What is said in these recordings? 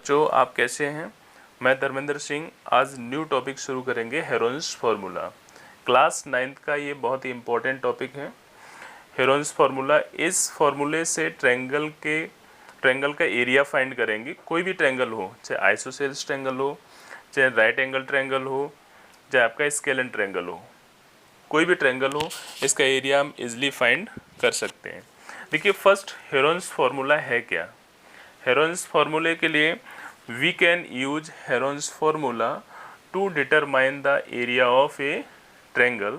बच्चों आप कैसे हैं। मैं धर्मेंद्र सिंह आज न्यू टॉपिक शुरू करेंगे हेरोन्स फार्मूला। क्लास 9th का ये बहुत ही इम्पोर्टेंट टॉपिक है हेरोन्स फार्मूला। इस फार्मूले से ट्रायंगल का एरिया फाइंड करेंगे। कोई भी ट्रायंगल हो, चाहे आइसोसेल्स ट्रायंगल हो, चाहे राइट एंगल ट्रायंगल हो, चाहे आपका स्केलन ट्रायंगल हो, कोई भी ट्रायंगल हो, इसका एरिया हम इजीली फाइंड कर सकते हैं। देखिए फर्स्ट हेरोन्स फार्मूला है क्या। हेरोन्स फार्मूले के लिए we can use Heron's formula to determine the area of a triangle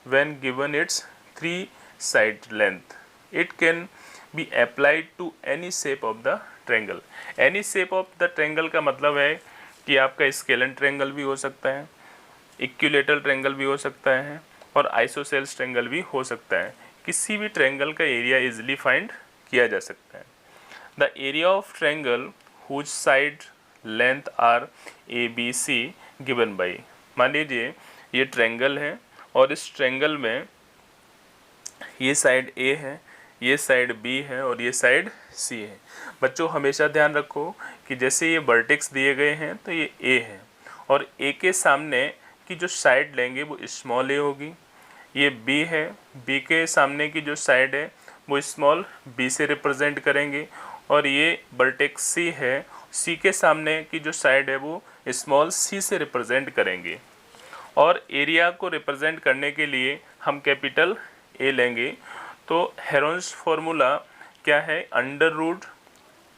when given its 3 side length. It can be applied to any shape of the triangle. Any shape of the triangle का मतलब है कि आपका scalene triangle भी हो सकता है, equilateral triangle भी हो सकता है और आइसोसेल्स ट्रायंगल भी हो सकता है। किसी भी ट्रायंगल का एरिया इजीली फाइंड किया जा सकता है। The area of triangle whose side length are A, B, C given by। मान लीजिए ये ट्रायंगल है और इस ट्रायंगल में ये साइड A है, ये साइड B है और ये साइड C है। बच्चों हमेशा ध्यान रखो कि जैसे ये वर्टेक्स दिए गए हैं तो ये A है और A के सामने की जो साइड लेंगे वो स्मॉल a होगी। ये B है, B के सामने की जो साइड है वो स्मॉल b से रिप्रेजेंट करेंगे और ये वर्टेक्स C है, C के सामने की जो साइड है वो स्मॉल c से रिप्रेजेंट करेंगे। और एरिया को रिप्रेजेंट करने के लिए हम कैपिटल A लेंगे। तो हेरोन्स फार्मूला क्या है, under root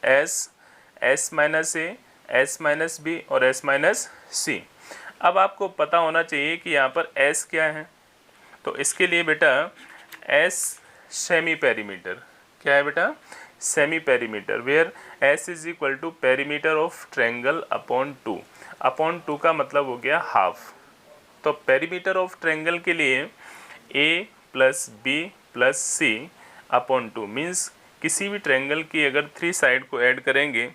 s minus a, s minus b और s माइनस c। अब आपको पता होना चाहिए कि यहाँ पर s क्या है। तो इसके लिए बेटा s सेमी पेरीमीटर क्या है बेटा, semi perimeter, where s is equal to perimeter of triangle upon 2। Upon 2 का मतलब हो गया हाफ। तो पेरीमीटर ऑफ ट्रायंगल के लिए a plus b plus c upon 2 means किसी भी ट्रायंगल की अगर 3 साइड को ऐड करेंगे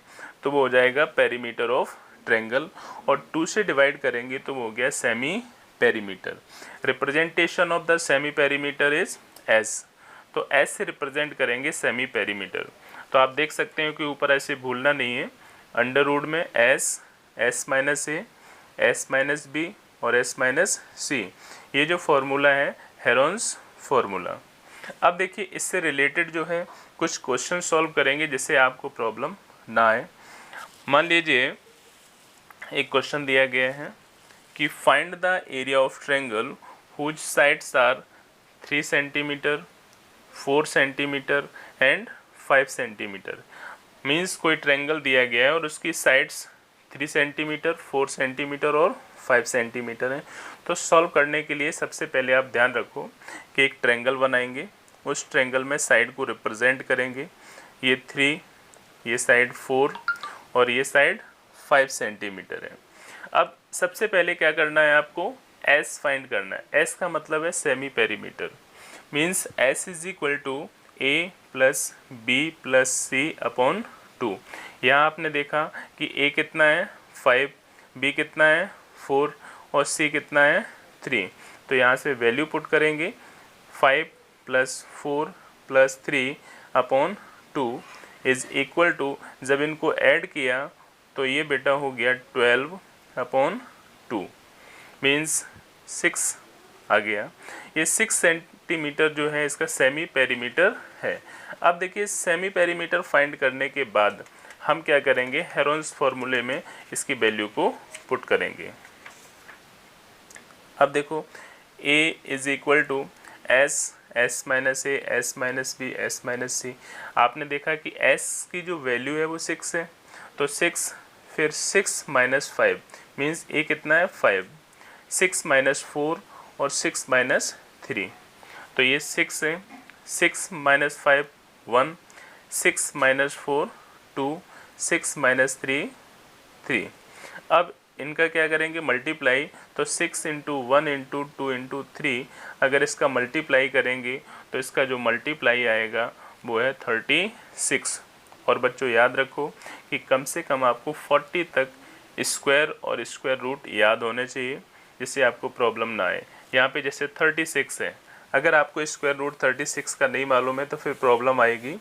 तो वो हो जाएगा पेरीमीटर ऑफ ट्रायंगल और 2 से डिवाइड करेंगे तो वो हो गया semi perimeter. Representation of the semi perimeter is s। तो s से रिप्रेजेंट करेंगे सेमी पेरीमीटर। तो आप देख सकते हैं कि ऊपर ऐसे भूलना नहीं है, अंडर रूट में s minus a, s minus b और s माइनस c। ये जो फॉर्मूला है हेरोन्स फार्मूला। अब देखिए इससे रिलेटेड जो है कुछ क्वेश्चन सॉल्व करेंगे जिससे आपको प्रॉब्लम ना आए। मान लीजिए एक क्वेश्चन दिया गया है कि find the area of triangle whose sides are 3 centimetre, 4 centimetre and 5 centimetre. Means कोई ट्रायंगल दिया गया है और उसकी साइड्स 3 सेंटीमीटर, 4 सेंटीमीटर और 5 सेंटीमीटर है। तो सॉल्व करने के लिए सबसे पहले आप ध्यान रखो कि एक ट्रायंगल बनाएंगे, उस ट्रायंगल में साइड को रिप्रेजेंट करेंगे। ये 3, ये साइड 4 और ये साइड 5 सेंटीमीटर है। अब सबसे पहले क्या करना है, आपको s फाइंड करना है। s का मतलब है semi perimeter, means s is equal to a plus b plus c upon 2। यहाँ आपने देखा कि a कितना है 5, b कितना है 4 और c कितना है 3। तो यहाँ से वैल्यू पुट करेंगे 5 plus 4 plus 3 upon 2 is equal to, जब इनको ऐड किया तो ये बेटा हो गया 12 अपॉन 2 मीन्स 6 आ गया। ये 6 सेंटीमीटर जो है इसका सेमी पेरीमीटर है। अब देखिए सेमी पेरीमीटर फाइंड करने के बाद हम क्या करेंगे, हेरोन्स फार्मूले में इसकी वैल्यू को पुट करेंगे। अब देखो a is equal to s minus a, s minus b, s minus c। आपने देखा कि s की जो वैल्यू है वो 6 है, तो 6 फिर 6 माइनस 5 मीन्स a कितना है 5, 6 माइनस 4 और 6 माइनस 3। तो ये 6 है, 6 माइनस 5 1, 6 माइनस 4 2, 6 माइनस 3 3। अब इनका क्या करेंगे मल्टीप्लाई, तो 6 इंटू 1 इंटू 2 इंटू 3 अगर इसका मल्टीप्लाई करेंगे तो इसका जो मल्टीप्लाई आएगा वो है 36। और बच्चों याद रखो कि कम से कम आपको 40 तक स्क्वायर और स्क्वायर रूट याद होने चाहिए जिससे आपको प्रॉब्लम ना आए। यहाँ पे जैसे 36 है, अगर आपको स्क्वायर रूट 36 का नहीं मालूम है तो फिर प्रॉब्लम आएगी।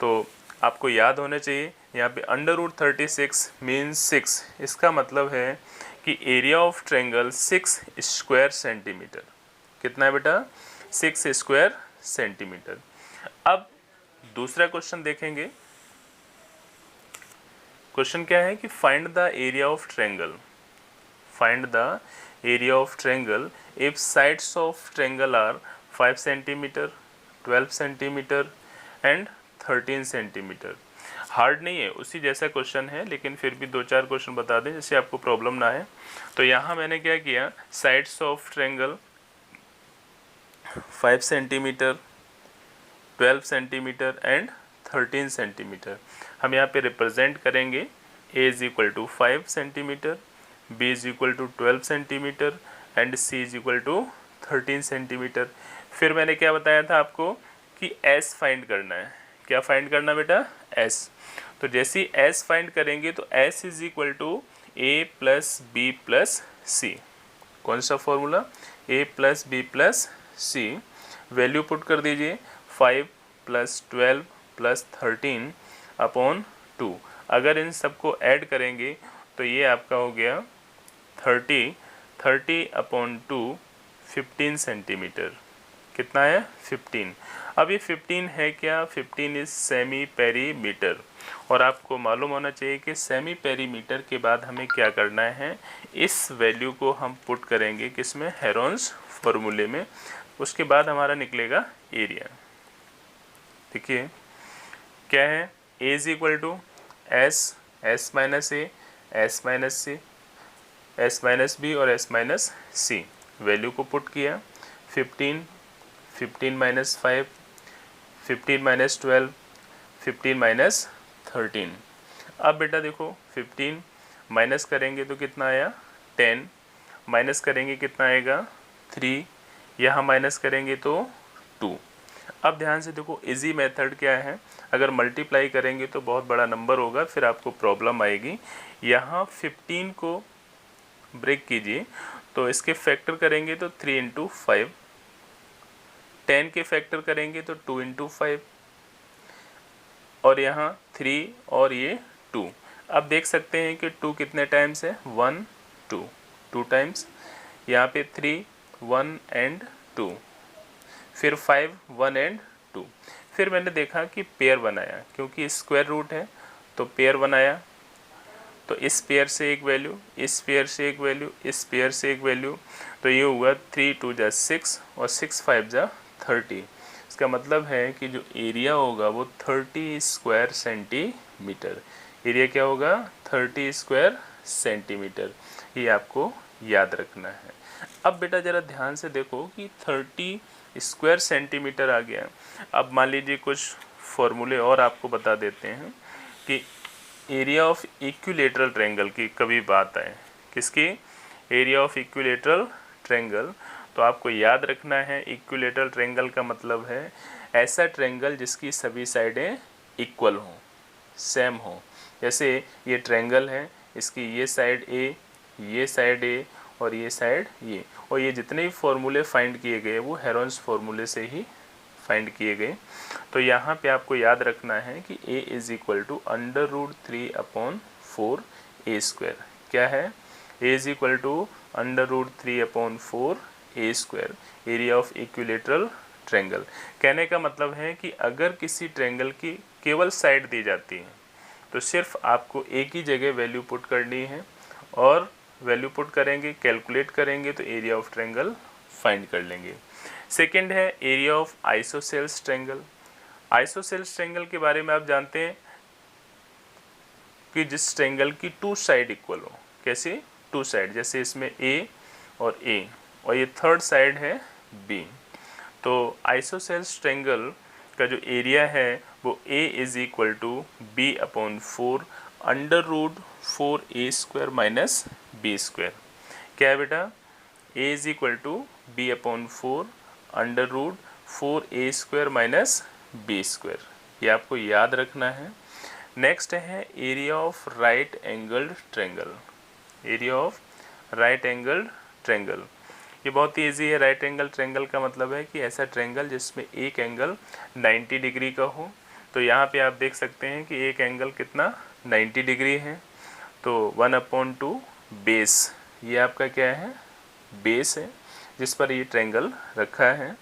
तो आपको याद होना चाहिए यहाँ पे √36 मीन्स 6, इसका मतलब है कि area of triangle 6 square centimetre. कितना है बेटा? 6 स्क्वायर सेंटीमीटर। अब दूसरा क्वेश्चन देखेंगे। क्वेश्चन क्या है कि find the area of triangle, find the area of triangle if sides of triangle are 5 centimetre, 12 centimetre and 13 centimetre. Hard नहीं है, उसी जैसा क्वेश्चन है, लेकिन फिर भी 2-4 क्वेश्चन बता दें जिससे आपको प्रॉब्लम ना है। तो यहाँ मैंने क्या किया, sides of triangle 5 centimetre, 12 centimetre and 13 centimetre हम यहाँ पे रिप्रेजेंट करेंगे। a is equal to 5 centimetre, b is equal to 12 centimetre and c is equal to 13 centimetre. फिर मैंने क्या बताया था आपको कि s फाइंड करना है। क्या फाइंड करना बेटा? s। तो जैसे ही s फाइंड करेंगे तो s is equal to a plus B plus C. कौन सा formula? a plus B plus C. Value put कर दीजिए, 5 प्लस 12 प्लस 13 अपॉन 2। अगर इन सबको ऐड करेंगे तो ये आपका हो गया 30 अपॉन 2 15 सेंटीमीटर। कितना है? 15। अब ये 15 है क्या? 15 इज सेमी पेरीमीटर। और आपको मालूम होना चाहिए कि सेमी पेरीमीटर के बाद हमें क्या करना है, इस वैल्यू को हम पुट करेंगे किसमें? हेरोन्स फॉर्मूले में। उसके बाद हमारा निकलेगा एरिया। देखिए क्या है, a is equal to S minus A, S minus C, S minus B और एस माइनस सी। वैल्यू को पुट किया, 15 माइनस 5, 15 माइनस 12, 15 माइनस 13। अब बेटा देखो 15 माइनस करेंगे तो कितना आया? 10 माइनस करेंगे कितना आएगा? 3, यहाँ माइनस करेंगे तो 2। अब ध्यान से देखो, इजी मेथड क्या है, अगर मल्टीप्लाई करेंगे तो बहुत बड़ा नंबर होगा, फिर आपको प्रॉब्लम आएगी। यहाँ 15 को ब्रेक कीजिए तो इसके फैक्टर करेंगे तो 3 इंटू 5, 10 के फैक्टर करेंगे तो 2 इंटू 5, और यहाँ 3 और ये 2। अब देख सकते हैं कि 2 कितने टाइम्स है? 1 2 टाइम्स। यहाँ पे 3 1 एंड 2, फिर 5 1 एंड 2। फिर मैंने देखा कि पेयर बनाया, क्योंकि स्क्वायर रूट है तो पेयर बनाया। तो इस पेयर से एक वैल्यू, इस पेयर से एक वैल्यू, इस पेयर से एक वैल्यू, तो ये हुआ 3 2 जा 6 और 6 5 जा 30। इसका मतलब है कि जो एरिया होगा वो 30 स्क्वायर सेंटीमीटर। एरिया क्या होगा? 30 स्क्वायर सेंटीमीटर। ये आपको याद रखना है। अब बेटा ज़रा ध्यान से देखो कि 30 स्क्वायर सेंटीमीटर आ गया। अब मान लीजिए कुछ फॉर्मूले और आपको बता देते हैं कि एरिया ऑफ इक्विलेटरल ट्रायंगल की कभी बात आए। किसकी? Area of equilateral triangle. तो आपको याद रखना है, इक्विलेटरल ट्रायंगल का मतलब है ऐसा ट्रायंगल जिसकी सभी साइडें इक्वल हों, सेम हो। जैसे ये ट्रायंगल है, इसकी ये साइड ए, ये साइड ए और ये साइड ये, और ये जितने भी फॉर्मूले फाइंड किए गए वो हेरोन्स फॉर्मूले से ही फाइंड किए गए। तो यहाँ पे आपको याद रखना है कि a is equal to √3 upon 4 a square. क्या है? a is equal to √3 upon 4 a square, area of equilateral triangle. कहने का मतलब है कि अगर किसी ट्रायंगल की केवल साइड दी जाती है तो सिर्फ आपको एक ही जगह वैल्यू पुट करनी है, और वैल्यू पुट करेंगे, कैलकुलेट करेंगे तो एरिया ऑफ ट्रायंगल फाइंड कर लेंगे। सेकंड है area of isosceles triangle. Isosceles triangle के बारे में आप जानते हैं कि जिस ट्रायंगल की 2 साइड इक्वल हो। कैसे? 2 साइड, जैसे इसमें a और a और ये थर्ड साइड है b। तो आइसोसेल्स ट्रायंगल का जो एरिया है वो a is equal to b upon 4 √4a square minus b square. क्या है बेटा? a is equal to b upon 4 √4a square minus b square. ये आपको याद रखना है। नेक्स्ट है area of right angled triangle. Area of right angled triangle, ये बहुत ही ईजी है। राइट एंगल ट्रायंगल का मतलब है कि ऐसा ट्रायंगल जिसमें एक एंगल 90 डिग्री का हो। तो यहाँ पे आप देख सकते हैं कि एक एंगल कितना 90 डिग्री है। तो 1/2 बेस, ये आपका क्या है, बेस है जिस पर ये ट्रायंगल रखा है।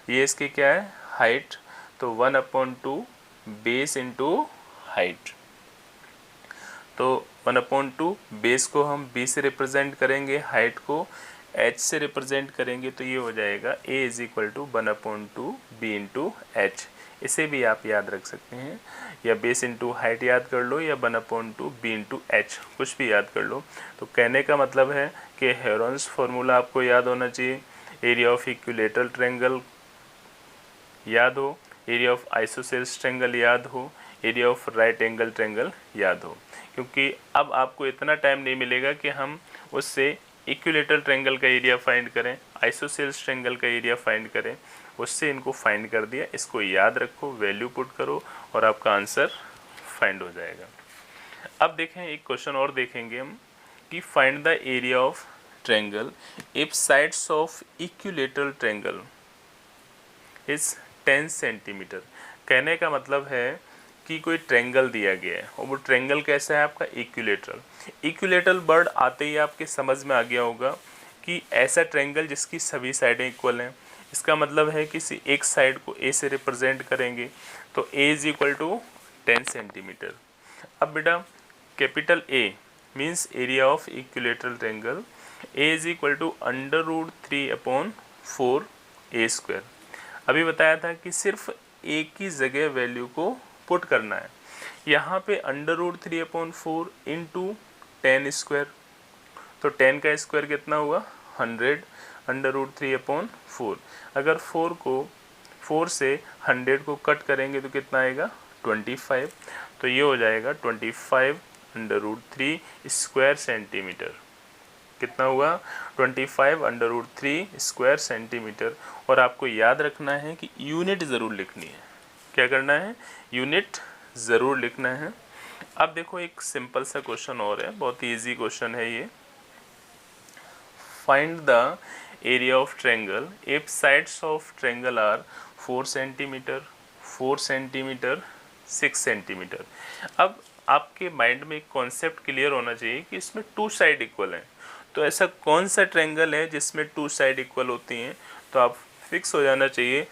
ये इसकी क्या है, हाइट। तो 1/2 बेस इंटू हाइट। तो 1/2 बेस को हम b से रिप्रेजेंट करेंगे, हाइट को h से रिप्रेजेंट करेंगे, तो ये हो जाएगा a is equal to 1/2 b into H. इसे भी आप याद रख सकते हैं, या बेस इंटू हाइट याद कर लो, या 1/2 b इंटू एच, कुछ भी याद कर लो। तो कहने का मतलब है कि हेरोन्स फार्मूला आपको याद होना चाहिए, एरिया ऑफ इक्विलेटरल ट्रायंगल याद हो, एरिया ऑफ आइसोसेल्स ट्रायंगल याद हो, area of right angle triangle याद हो। क्योंकि अब आपको इतना टाइम नहीं मिलेगा कि हम उससे इक्विलेटरल ट्रायंगल का एरिया फाइंड करें, आइसोसेल्स ट्रायंगल का एरिया फाइंड करें, उससे इनको फाइंड कर दिया। इसको याद रखो, वैल्यू पुट करो और आपका आंसर फाइंड हो जाएगा। अब देखें एक क्वेश्चन और देखेंगे हम कि find the area of triangle if sides of equilateral triangle is 10 centimetre. कहने का मतलब है कि कोई ट्रायंगल दिया गया है और वो ट्रायंगल कैसा है आपका, इक्विलेटरल। इक्विलेटरल वर्ड आते ही आपके समझ में आ गया होगा कि ऐसा ट्रायंगल जिसकी सभी साइडें इक्वल हैं। इसका मतलब है किसी एक साइड को a से रिप्रेजेंट करेंगे, तो a is equal to 10 centimetre. अब बेटा capital A means area of equilateral triangle, a is equal to √3/4a²। अभी बताया था कि सिर्फ एक ही जगह वैल्यू को पुट करना है। यहाँ पे √3/4 इंटू 10², तो 10 का स्क्वायर कितना हुआ 100, √3/4। अगर 4 से 100 को कट करेंगे तो कितना आएगा 25। तो ये हो जाएगा 25/3 स्क्वायर सेंटीमीटर। कितना हुआ 25/3 स्क्वायर सेंटीमीटर। और आपको याद रखना है कि यूनिट ज़रूर लिखनी है। क्या करना है, यूनिट ज़रूर लिखना है। अब देखो एक सिंपल सा क्वेश्चन और है, बहुत इजी क्वेश्चन है ये। Find the area of triangle if sides of triangle are 4 centimetre, 4 centimetre, 6 centimetre. अब आपके माइंड में एक कॉन्सेप्ट क्लियर होना चाहिए कि इसमें 2 साइड इक्वल हैं। तो ऐसा कौन सा ट्रायंगल है जिसमें 2 साइड इक्वल होती हैं, तो आप फिक्स हो जाना चाहिए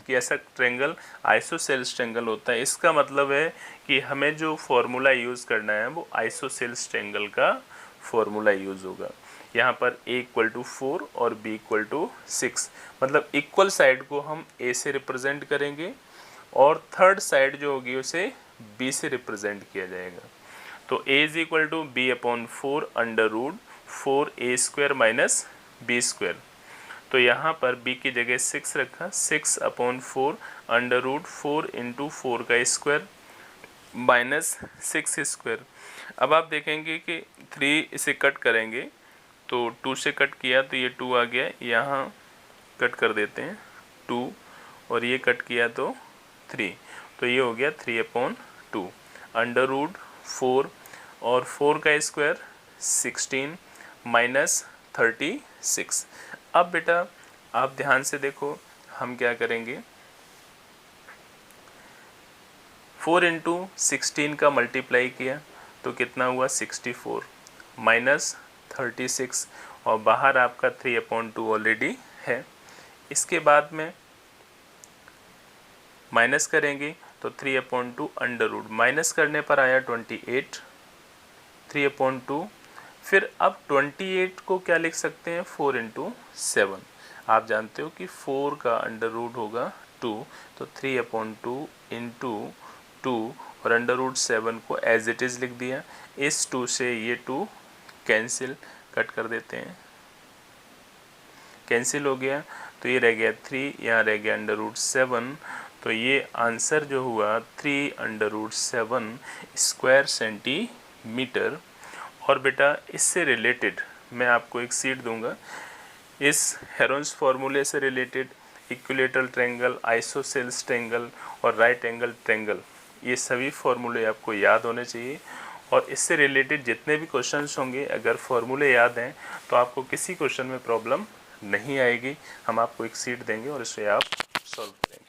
कि ऐसा ट्रायंगल आइसोसेल्स ट्रायंगल होता है। इसका मतलब है कि हमें जो फॉर्मूला यूज़ करना है वो आइसोसेल्स ट्रायंगल का फॉर्मूला यूज़ होगा। यहाँ पर a = 4 और b = 6, मतलब इक्वल साइड को हम a से रिप्रेजेंट करेंगे और थर्ड साइड जो होगी उसे b से रिप्रेजेंट किया जाएगा। तो a is equal to b/4 √4a² - b²। तो यहाँ पर b की जगह 6 रखा, 6/4 √4 × 4 का स्क्वायर -6²। अब आप देखेंगे कि 3 इसे कट करेंगे तो 2 से कट किया तो ये 2 आ गया, यहाँ कट कर देते हैं 2 और ये कट किया तो 3, तो ये हो गया 3/2 √4 और 4 का स्क्वायर 16 -36। अब बेटा आप ध्यान से देखो, हम क्या करेंगे, 4 × 16 का मल्टीप्लाई किया तो कितना हुआ 64 -36 और बाहर आपका 3/2 ऑलरेडी है। इसके बाद में माइनस करेंगे तो 3/2 √ माइनस करने पर आया 28 3/2। फिर अब 28 को क्या लिख सकते हैं 4 × 7। आप जानते हो कि 4 का √ होगा 2, तो 3/2 × 2 और √7 को एज इट इज़ लिख दिया। इस 2 से ये 2 कैंसिल, कट कर देते हैं, कैंसिल हो गया तो ये रह गया 3, यहाँ रह गया √7। तो ये आंसर जो हुआ 3/7 स्क्वायर सेंटीमीटर। और बेटा इससे रिलेटेड मैं आपको एक सीट दूंगा, इस हेरोन्स फार्मूले से related equilateral triangle, isosceles triangle और राइट एंगल ट्रायंगल, ये सभी फार्मूले आपको याद होने चाहिए। और इससे रिलेटेड जितने भी क्वेश्चंस होंगे, अगर फार्मूले याद हैं तो आपको किसी क्वेश्चन में प्रॉब्लम नहीं आएगी। हम आपको एक सीट देंगे और इसे आप सॉल्व करेंगे।